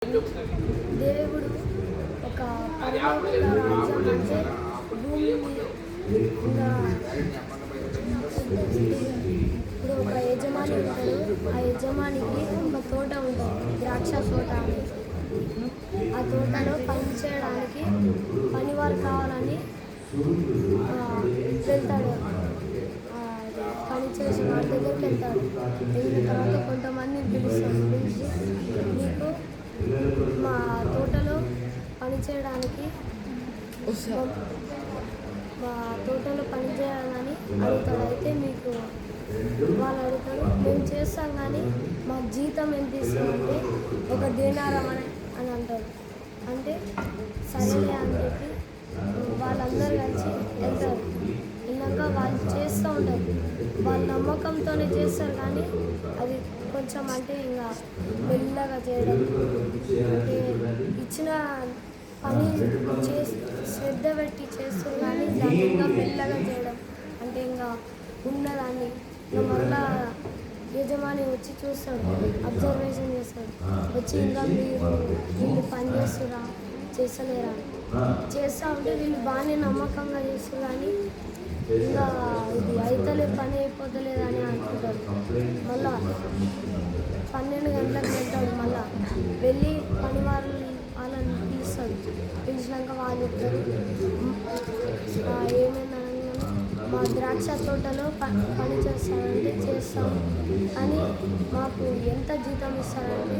దేవుడు ఒక పరలోక రాజ్యం అంటే భూమి ఇంకా ఇప్పుడు ఒక యజమాని ఉంటాడు. ఆ యజమానికి ఒక తోట ఉంటుంది, ద్రాక్ష తోట అని. ఆ తోటలో పని చేయడానికి పనివారు కావాలని వెళ్తాడు. పని చేసి వారి దగ్గరికి వెళ్తాడు. వెళ్ళిన తర్వాత కొంతమందిని పిలుస్తాడు. పిలిచి నీకు మా తోటలో పని చేయడానికి అడుగుతాడు. అయితే మీకు వాళ్ళు అడుగుతారు, మేము చేస్తాం కానీ మా జీతం ఎంత ఇస్తామంటే ఒక దేనారం అని అంటారు. అంటే సరేలే అని చెప్పి వాళ్ళందరూ కలిసి వెళ్తారు. వెళ్ళాక వాళ్ళు చేస్తూ ఉంటారు. వాళ్ళ నమ్మకంతోనే చేస్తారు కానీ అది కొంచెం అంటే ఇంకా మెల్లగా చేయడం, అంటే ఇచ్చిన పని శ్రద్ధ పెట్టి చేస్తారు కానీ దాన్ని ఇంకా మెల్లగా చేయడం, అంటే ఇంకా ఉన్నదాన్ని ఇంకా మళ్ళా యజమాని వచ్చి చూస్తాడు, అబ్జర్వేషన్ చేస్తాడు. వచ్చి ఇంకా వీళ్ళు పని చేస్తురా చేస్తలేరా చేస్తూ ఉంటే వీళ్ళు బాగానే నమ్మకంగా చేస్తారు కానీ ఇంకా ఇది అయితలే పని అయిపోతలేదు అని అనుకుంటారు. మళ్ళా 12 గంటలకు వెళ్తాడు. మళ్ళా వెళ్ళి పని వాళ్ళని పిలుస్తాడు. పిలిచినాక వాళ్ళు చెప్తారు, ఏమైనా మా ద్రాక్ష తోటలో పని చేస్తారంటే చేస్తాం కానీ మాకు ఎంత జీతం ఇస్తారంటే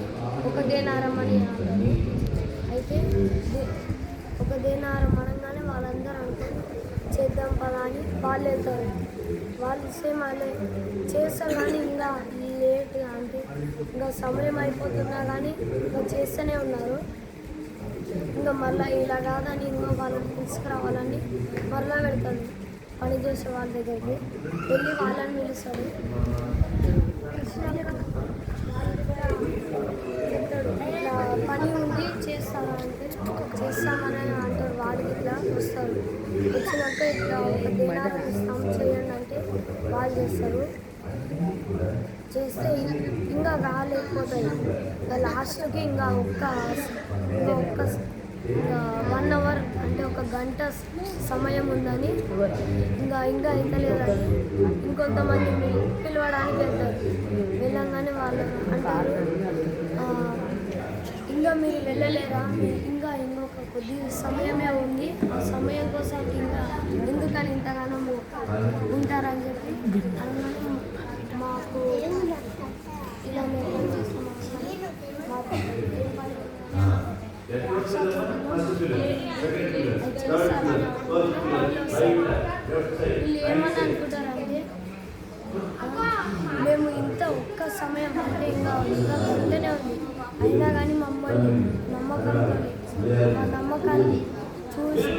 ఒక దేనారం అని అంటారు. అయితే ఒక దేనారం అనగానే వాళ్ళందరూ అనుకుని చేద్దాం పదా అని వాళ్ళు వెళ్తారు. వాళ్ళు ఇస్తే మళ్ళీ చేస్తారు కానీ ఇంకా లేట్గా, అంటే ఇంకా సమయం అయిపోతున్నా కానీ ఇంకా చేస్తూనే ఉన్నారు. ఇంకా మళ్ళీ ఇలా కాదని ఇంకా వాళ్ళని తీసుకురావాలని మరలా వెళ్తాడు. పని చేసే వాళ్ళ దగ్గరికి వెళ్ళి వాళ్ళని పిలుస్తాడు. చెప్తాడు, ఇట్లా పని ఉంది చేస్తారా అంటే చేస్తామని అంటారు. వాళ్ళు ఇట్లా వస్తారు. వచ్చినాక ఇట్లా ఒక దేనారం ఇస్తాం చేయండి అంటే వాళ్ళు చేస్తారు. చేస్తే ఇంకా రాలేకపోతాయి. లాస్ట్కి ఇంకా ఒక్క 1 అవర్ అంటే ఒక గంట సమయం ఉందని ఇంకా అయితలేదని ఇంకొంతమంది పిలవడానికి వెళ్తారు. వెళ్ళంగానే వాళ్ళు అంటారు, ఇంకా మీరు వెళ్ళలేరా, ఇంకా ఇంకొక కొద్ది సమయమే ఉంది, ఆ సమయం కోసం ఇంకా ఎందుకని ఇంతగానో ఉంటారని చెప్పి అనగానే మాకు ఇలా మేము చేస్తామని మాకు వీళ్ళు ఏమని అనుకుంటారంటే మేము ఇంత ఒక్క సమయం అంటే ఇంకా వెంటనే ఉంది అయినా కానీ మమ్మల్ని మా నమ్మకాన్ని చూసి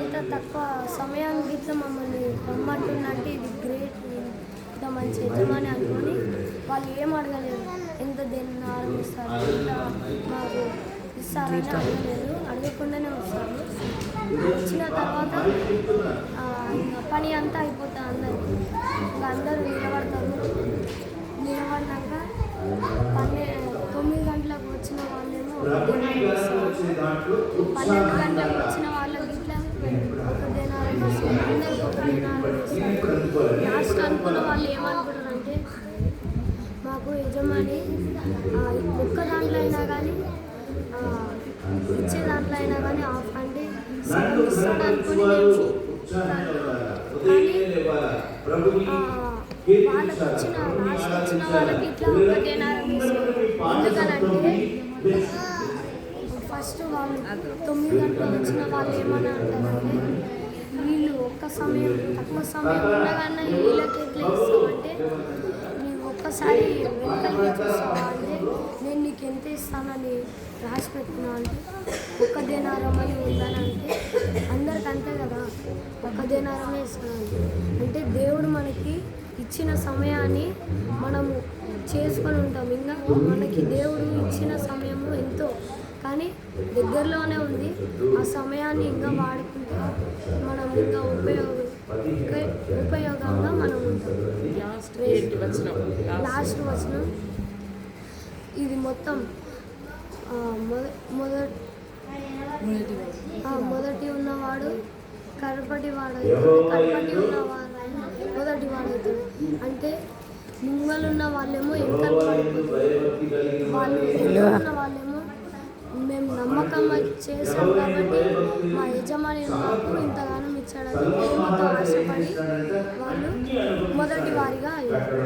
ఇంత తక్కువ సమయానికి ఇట్లా మమ్మల్ని రమ్మంటున్నట్టు ఇది గ్రేట్, ఇంత మంచి యజమాని అనుకొని వాళ్ళు ఏం అడగలేదు. ఎంత దేనారం ఇస్తారు, ఎంత మాకు ఇస్తారని అడగలేదు. అడగకుండానే వస్తారు. వచ్చిన తర్వాత పని అంతా అయిపోతుంది. అందరూ నిలబడతారు. నిలబడినాక 9 గంటలకు వచ్చిన వాళ్ళేమో 12 గంటలకు వచ్చిన వాళ్ళకి ఇట్లా ఒక దేనారం ఇస్తారు. అందరికి ఒక దేనారం ఇస్తారు. లాస్ట్ అనుకున్న వాళ్ళు ఏమనుకుంటారంటే మాకు యజమాని ఒక్క దాంట్లో అయినా కానీ ఇచ్చే దాంట్లో అయినా కానీ ఆఫ్ అంటే ఇస్తాడు అనుకుని వాళ్ళకి వచ్చిన వాళ్ళకి ఇట్లా ఒక దేనారం ఇస్తారు. ఎందుకనంటే ఫస్ట్ వాళ్ళు 9 గంటలకు వచ్చిన వాళ్ళు ఏమని అంటారంటే వీళ్ళు తక్కువ సమయం ఉండగానే వీళ్ళకి ఎట్లా ఇస్తామంటే నీవు ఒక్కసారి వెనకల్ని చూస్తావా అంటే నేను నీకు ఎంత ఇస్తానని రాసి పెట్టుకున్నా అంటే ఒక్క దేనారం అని ఉందని అంటే అందరికి అంతే కదా, ఒక్క దేనారమే ఇస్తున్నాను అంటే దేవుడు మనకి ఇచ్చిన సమయాన్ని మనము చేసుకొని ఉంటాం. ఇంకా మనకి దేవుడు ఇచ్చిన సమయము ఎంతో కానీ దగ్గరలోనే ఉంది. ఆ సమయాన్ని ఇంకా వాడుకుంటే మనం ఇంకా ఉపయోగంగా మనం ఉంటాం. లాస్ట్ వచనం ఇది మొత్తం ఆ, మొదటి ఉన్నవాడు కడపటి వాడవుతాడు, కడపటి ఉన్నవాడు మొదటి వాడవుతాడు. అంటే ముంగలున్న వాళ్ళేమో ఎంకలు పడిపోతారు, వాళ్ళు ఉన్న వాళ్ళేమో మేము నమ్మకంగా చేసాం కాబట్టి మా యజమాని మాకు ఇంతగానం ఇచ్చాడని ప్రేమతో ఆశపడి వాళ్ళు మొదటి వారిగా అయ్యారు.